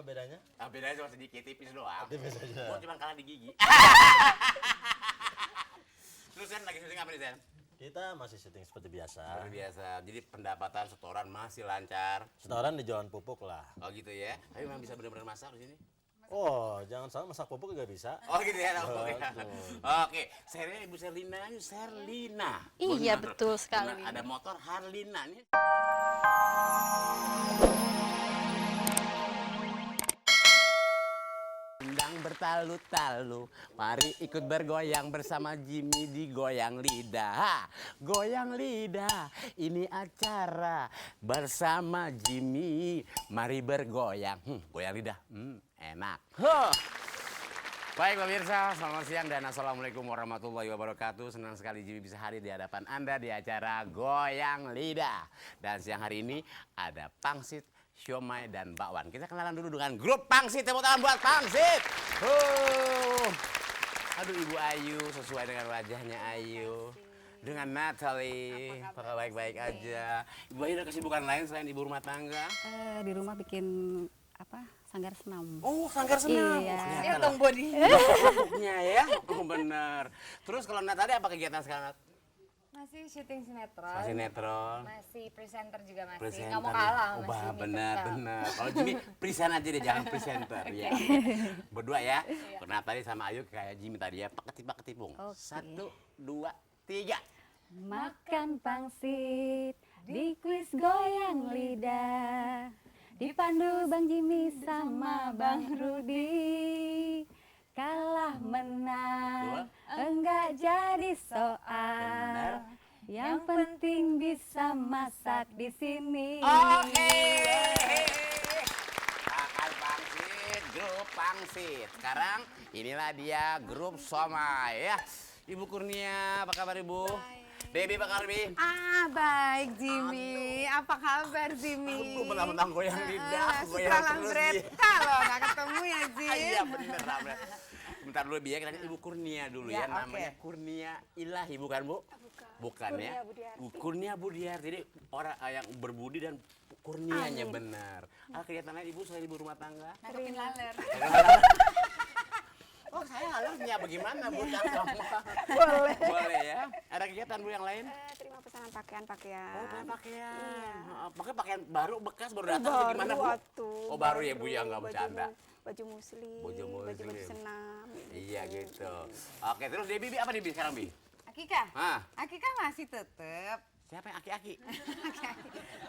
Apa bedanya? Bedanya cuma sedikit, tipis doang. Tipis aja. Gua cuma kalah di gigi. Terus Sen, lagi syuting apa nih Sen? Kita masih syuting seperti biasa. Seperti biasa, jadi pendapatan setoran masih lancar. Setoran di Jalan Pupuk lah. Oh gitu ya, tapi memang bisa benar-benar masak di sini. Oh, jangan salah masak pupuk juga bisa. Oh gitu ya, oke. Betul. Oke, serinya Ibu Serlina, Serlina. Iya, Benar. betul sekali. Benar, ada motor Harlina nih. Sedang bertalu-talu, mari ikut bergoyang bersama Jimmy di Goyang Lidah. Ha, Goyang Lidah, ini acara bersama Jimmy. Mari bergoyang. Goyang lidah, enak. Huh. Baik pemirsa, selamat siang dan assalamualaikum warahmatullahi wabarakatuh. Senang sekali Jimmy bisa hadir di hadapan Anda di acara Goyang Lidah. Dan siang hari ini ada pangsit, siomay, dan bakwan. Kita kenalan dulu dengan grup Pangsit. Tepuk tangan buat Pangsit. Aduh Ibu Ayu, sesuai dengan wajahnya Ayu. Dengan Natalie, apakah baik-baik aja? Ibu Ayu ada kesibukan lain selain ibu rumah tangga? Di rumah bikin apa? Sanggar senam. Oh, sanggar senam. Iya. Oh, Dia kelihatan tong body. bentuknya ya. Oh, bener. Terus kalau Natalie apa kegiatan sekarang? Masih syuting sinetron. Masih netron. Masih presenter juga masih. Presenter. Nggak mau kalah Oh, masih bah, ini bener, tetap. bener. Kalau Jimmy, present aja deh, jangan presenter. Ya. Berdua ya. Karena tadi sama Ayu kayak Jimmy tadi ya, paketipung. Oke. 1, 2, 3. Makan pangsit di kuis goyang lidah, dipandu Bang Jimmy sama Bang Rudi. Kalah menang enggak jadi soal. Benar. Yang penting bisa masak di sini. Oke. Makan pangsit, grup Pangsit. Sekarang inilah dia grup Somay ya. Ibu Kurnia, apa kabar Ibu? Baby, apa kabar Baby? Baik Jimmy. Apa kabar Jimmy? Aku mentang-mentang goyang lidah, goyang Setelah terus Breta loh, nggak ketemu ya Jim. Iya bener, Ramlet. Bentar dulu Bi ya, kita Ibu Kurnia dulu ya, Ya, oke. namanya Kurnia Ilahi bukan Bu? Bukan ya? Kurnia Budiarti. Kurnia Budiarti, jadi orang yang berbudi dan kurnianya benar. Kegiatan lain Ibu selain ibu rumah tangga? Nangkepin laler. Oh saya halusnya bagaimana Bu? Boleh. Boleh ya. Ada kegiatan Bu yang lain? Terima pesanan pakaian-pakaian. Oh pakaian. Iya. Pakai pakaian baru bekas baru datang atau gimana Bu? Oh baru ya Bu ya, nggak bercanda. Baju muslim, Baju muslim. senam. Iya gitu. Oke terus Debbie apa nih Bi sekarang Bi? Akika? Hah? Akika masih tetep. Siapa yang aki-aki?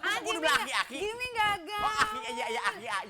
Ah, Aku udah bilang aki-aki. Jimmy gagal. Oh aki,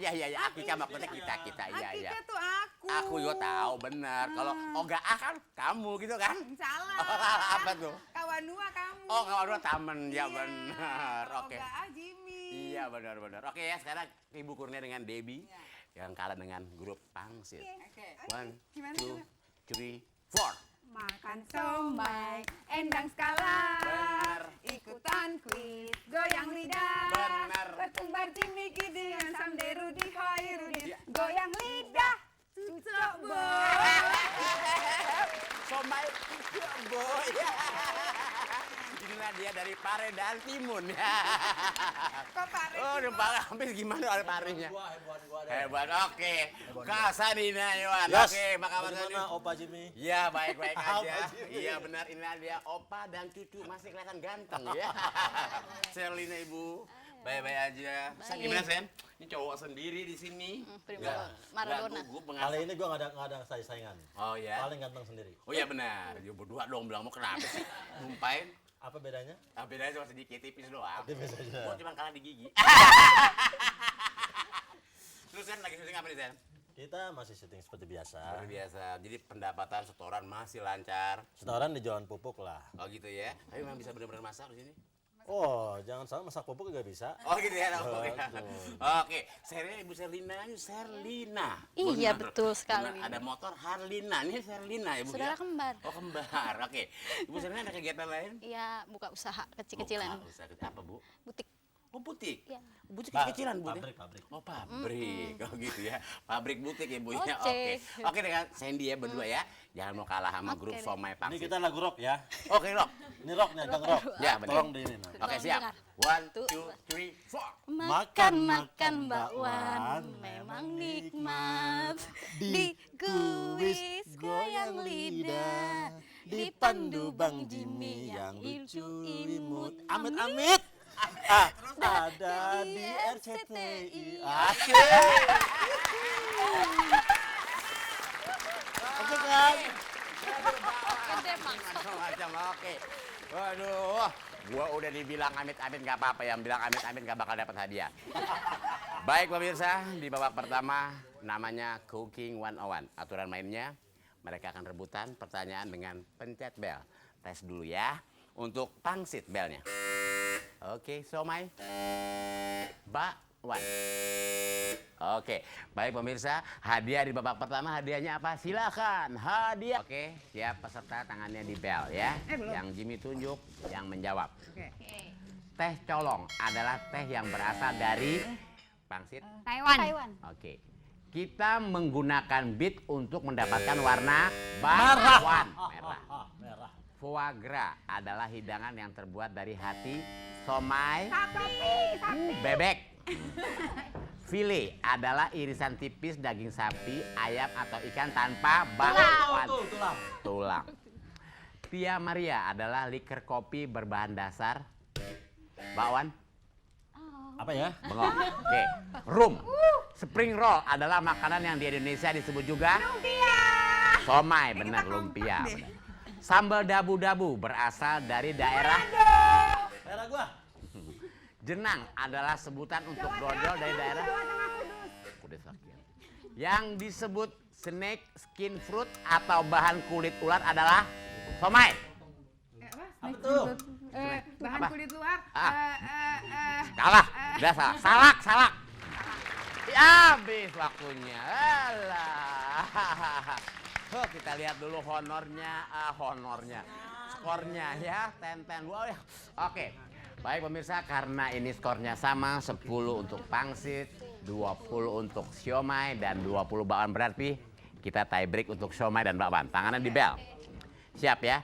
iya aki kan maksudnya kita iya. Akika tuh aku. Aku juga tahu benar. Kalau Oga A kan kamu gitu kan? Salah. Oh, apa tuh? Kawan dua kamu. Oh kawan dua taman ya Iya. benar. Oke. Oga A Jimmy. Iya benar. Oke ya sekarang Ibu Kurnia dengan Debbie yang kalah dengan grup Pangsit. Oke. 1, Gimana, 2, gimana? 3, 4. Makan somai, endang skala. Benar. Ikutan kuis, goyang lidah. Benar. Bertumbar Jimmy dengan Samde Rudi Hoirudin. Ya. Goyang lidah, cucok boy. Somai boy. Inilah dia dari Pare dan Timun. Kok Pare Oh, sih, udah hampir gimana ada parenya? Hebat, oke. Hebat. Kasanina Iwan. Yes. Oke, apa kabar tadi? Bagaimana Opa Jimmy? Iya, baik-baik aja. Apa sih? Iya benar, inilah dia opa dan cucu masih kelihatan ganteng ya. Serlina Ibu. Baik-baik aja. Sen, Baik. gimana Sen? Ini cowok sendiri di sini. Prima Maradona. Nggak gugup, Kali ini gue nggak ada saingan. Oh ya. Paling ganteng sendiri. Oh iya benar. Dia berdua dong bilang mau kenapa sih? Numpain. Apa bedanya? Bedanya cuma sedikit, tipis doang. Tipis aja. Gua cuma kalah di gigi. Terus Sen lagi syuting apa nih Sen? Kita masih syuting seperti biasa. Seperti biasa, jadi pendapatan setoran masih lancar. Setoran di Jalan Pupuk lah. Oh gitu ya, tapi memang bisa benar-benar masak di sini. Oh, jangan salah masak pupuk juga bisa. Oh gitu ya, oke. Betul. Oke, serinya Ibu Serlina, Serlina. Iya, Benar. betul sekali. Benar, ada motor Harlina, ini Serlina ya Bu Saudara ya? kembar. Oh kembar, oke. Ibu Serlina ada kegiatan lain? Iya, buka usaha kecil-kecilan. Buka usaha apa Bu? Butik. Oh, butik. Iya. Butik Ba- kecilan, Bu. pabrik, pabrik. Oh, pabrik. Oh, gitu ya. Pabrik butik ya, Bu. Ya. Oke. Oke dengan Sandy ya berdua ya. Jangan mau kalah sama grup Oke. Somai Ini Pangsit. kita lagu rock ya. Oke, Rock. Ini rocknya, Gang Rock. Ya, benar. Tolong di ini. Nah. Oke, Tolong siap. dengar. 1, 2, 3, 4. Makan bakwan memang nikmat. Dikuis goyang lidah. Dipandu Bang Jimmy yang lucu imut. Amit-amit. Ada di RCTI. Asik. Oke kan? Macam oke. Waduh, gua udah dibilang amit-amit nggak apa-apa, yang bilang amit-amit nggak bakal dapat hadiah. Baik pemirsa, di babak pertama namanya Cooking 101. Aturan mainnya, mereka akan rebutan pertanyaan dengan pencet bel. Tes dulu ya, untuk pangsit belnya. Oke, Somai, bakwan. Oke, baik pemirsa, hadiah di babak pertama hadiahnya apa? Silakan, hadiah. Oke, siap peserta tangannya di bel ya. Yang Jimmy tunjuk, yang menjawab. Oke. Teh colong adalah teh yang berasal dari pangsit. Taiwan. Oke, kita menggunakan bit untuk mendapatkan warna bakwan merah. Merah. Foie gras adalah hidangan yang terbuat dari hati somai bebek. File adalah irisan tipis daging sapi, ayam atau ikan tanpa bakwan. Tulang. Tia Maria adalah liker kopi berbahan dasar bakwan. Apa ya? Bengong. Oke. Rum. Spring roll adalah makanan yang di Indonesia disebut juga somai, benar, lumpia. Benar. Sambal dabu-dabu berasal dari daerah Merah gua. Jenang adalah sebutan untuk dodol dari daerah Kudus Rakyat. Yang disebut snake skin fruit atau bahan kulit ular adalah somai. Apa tuh? Bahan Apa? kulit luar. Kalah, udah salah. Salak. Habis waktunya. Alah. Oh, kita lihat dulu honornya. Skornya ya, 10-10. Wow, ya. Oke. Baik pemirsa, karena ini skornya sama, 10 untuk pangsit, 20 untuk siomay, dan 20 bakwan, berarti kita tie break untuk siomay dan bakwan. Tangannya di bel. Siap ya?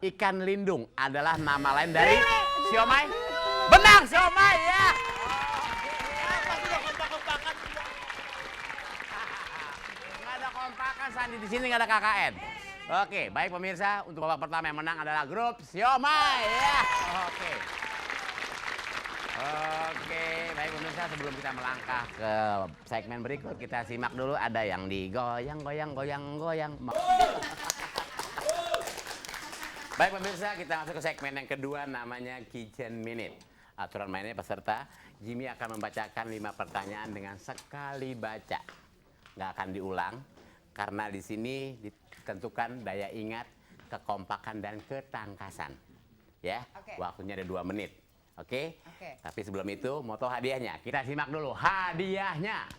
Ikan lindung adalah nama lain dari siomay. Benar, siomay ya. Nggak ada kompakan, Sandi, di sini nggak ada KKN. Oke, baik pemirsa, untuk babak pertama yang menang adalah grup siomay ya. Oke, baik pemirsa, sebelum kita melangkah ke segmen berikut, kita simak dulu ada yang digoyang. Baik pemirsa, kita masuk ke segmen yang kedua, namanya Kitchen Minute. Aturan mainnya peserta, Jimmy akan membacakan 5 pertanyaan dengan sekali baca. Nggak akan diulang, karena di sini ditentukan daya ingat, kekompakan, dan ketangkasan. Ya, Oke. waktunya ada 2 menit. Oke? Oke. Tapi sebelum itu, mau tahu hadiahnya? Kita simak dulu hadiahnya.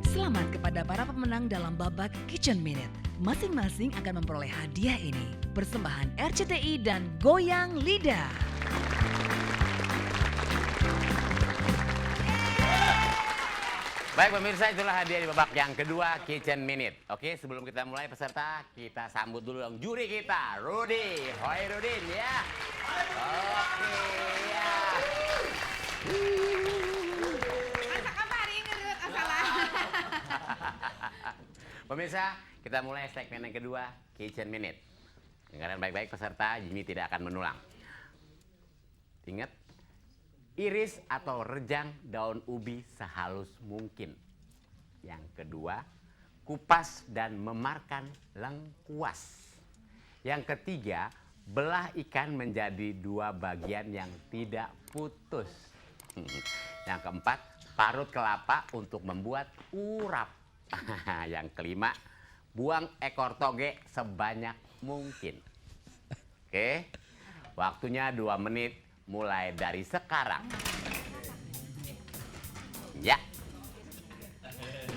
Selamat kepada para pemenang dalam babak Kitchen Minute. Masing-masing akan memperoleh hadiah ini. Persembahan RCTI dan Goyang Lidah. Baik pemirsa, itulah hadiah di babak yang kedua, Kitchen Minute. Oke, sebelum kita mulai peserta, kita sambut dulu yang juri kita, Rudi Hoirudin ya. Oke ya. Masa kemarin ngerut asalah. Pemirsa, kita mulai segmen yang kedua, Kitchen Minute. Dengarkan baik-baik peserta, Jimmy tidak akan menulang. Ingat, iris atau rejang daun ubi sehalus mungkin. Yang kedua, kupas dan memarkan lengkuas. Yang ketiga, belah ikan menjadi 2 bagian yang tidak putus. Yang keempat, parut kelapa untuk membuat urap. Yang kelima, buang ekor toge sebanyak mungkin. Oke, waktunya 2 menit mulai dari sekarang. Ya.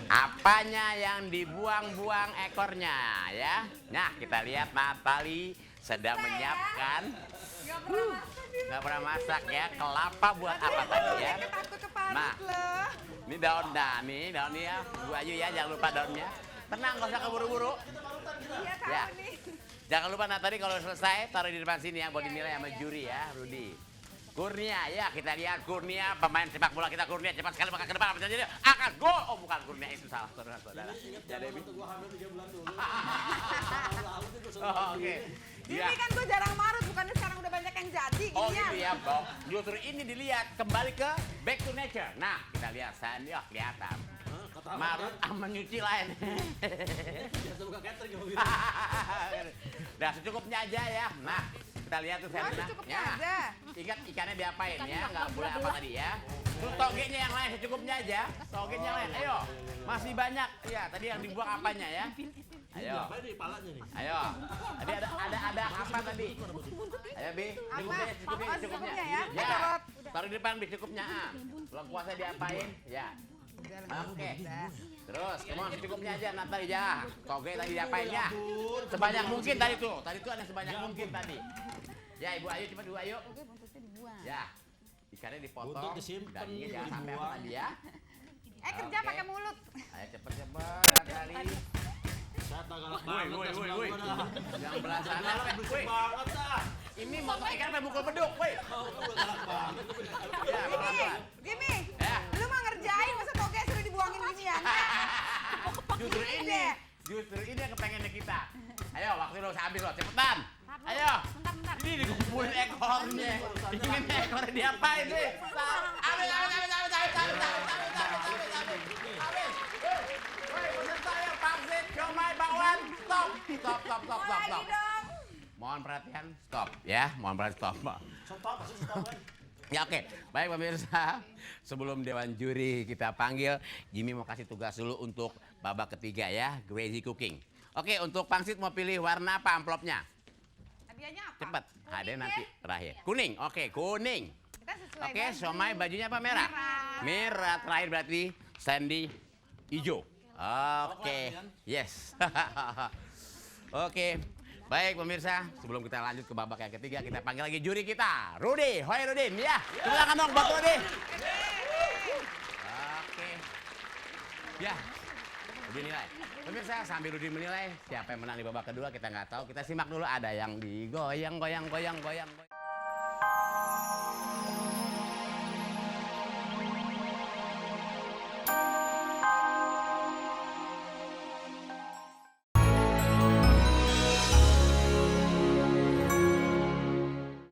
Apanya yang dibuang-buang ekornya ya? Nah, kita lihat Natali sedang menyiapkan. Gak pernah masak gitu. Nggak pernah masak ya. Kelapa buat apa tadi ya? Takut keparit Nah. loh. Ini daun, nah nih daunnya ya. Bu Ayu ya, jangan lupa daunnya. Tenang, nggak usah keburu-buru. Iya tahu Ya. nih. Jangan lupa nah tadi kalau selesai taruh di depan sini ya buat dinilai sama juri ya, Rudi. Kurnia ya, kita lihat Kurnia pemain sepak bola kita. Kurnia cepat sekali maka ke depan jadi akan gol. Oh bukan Kurnia, itu salah saudara-saudara. Ya Debbie. Oh, oke. Ya. Ini kan gue jarang marut, bukannya sekarang udah banyak yang jadi Oh ginian. gitu ya, Bok. Justru ini dilihat kembali ke back to nature. Nah, kita lihat Sandi, oh kelihatan. Marut sama nyuci lain. Udah secukupnya aja ya. Nah, kita lihat tuh Oh, Serena. secukupnya Ya. aja. Ingat ikannya diapain ya, nggak boleh apa tadi ya. Terus togenya yang lain secukupnya aja. Togenya yang lain, ayo. Masih banyak. Ya, tadi yang dibuang apanya ya? Ayo. Ayo. Tadi ada apa tadi? Ayo Bi, cukupnya, Oh, secukupnya ya? Ya. Carrot. Taruh di depan Bi cukupnya. Lengkuasnya diapain? Ya. Oke. Terus, kemon cukupnya aja Natali ya. Toge tadi diapain ya? Sebanyak mungkin tadi tuh. Tadi tuh ada sebanyak mungkin tadi. Ya Ibu Ayu cepat Ibu Ayu. Ya. Ikannya dipotong. Buntut disimpan, Dagingnya jangan sampai apa dibuang. tadi ya. Kerja Oke. pakai mulut. Ayo cepet-cepet Natali. Saya tak galak Woi, banget. woi, tak woi, sebelah woi. gua dah. Yang belah sana lo, Berisik woi. banget dah. Ini motong ikan sampai mukul beduk, woi. Oh, lu udah galak banget. Ya, Jimmy, pelan-pelan. Jimmy, Ya. lu mah ngerjain masa toge suruh dibuangin ginian. Justru ini yang kepengennya kita. Ayo, waktu lo habis lo, cepetan. Ayo. Bentar. Ini dikumpulin ekornya. Ini ekornya diapain nih? Habis. Woi, peserta yang pangsit, siomay, bakwan, stop. Lagi dong. Mohon perhatian, stop ya. Mohon perhatian, stop. Stop, pasti stop kan. Ya oke, baik pemirsa. Sebelum Dewan Juri kita panggil, Jimmy mau kasih tugas dulu untuk babak ketiga ya, Crazy Cooking. Oke, untuk pangsit mau pilih warna apa amplopnya? Hadiahnya apa? Cepat, ada Kuning nanti ya? terakhir. Kuning, oke kuning. Kita sesuai Oke, baju. somai bajunya apa merah? Merah terakhir berarti Sandy hijau. Oke, yes. Oke, baik pemirsa. Sebelum kita lanjut ke babak yang ketiga, kita panggil lagi juri kita, Rudi. Hoi Rudin, ya. Tepuk tangan dong buat Rudi. Oke. Ya, Rudi nilai. Pemirsa, sambil Rudi menilai siapa yang menang di babak kedua kita nggak tahu. Kita simak dulu, ada yang digoyang.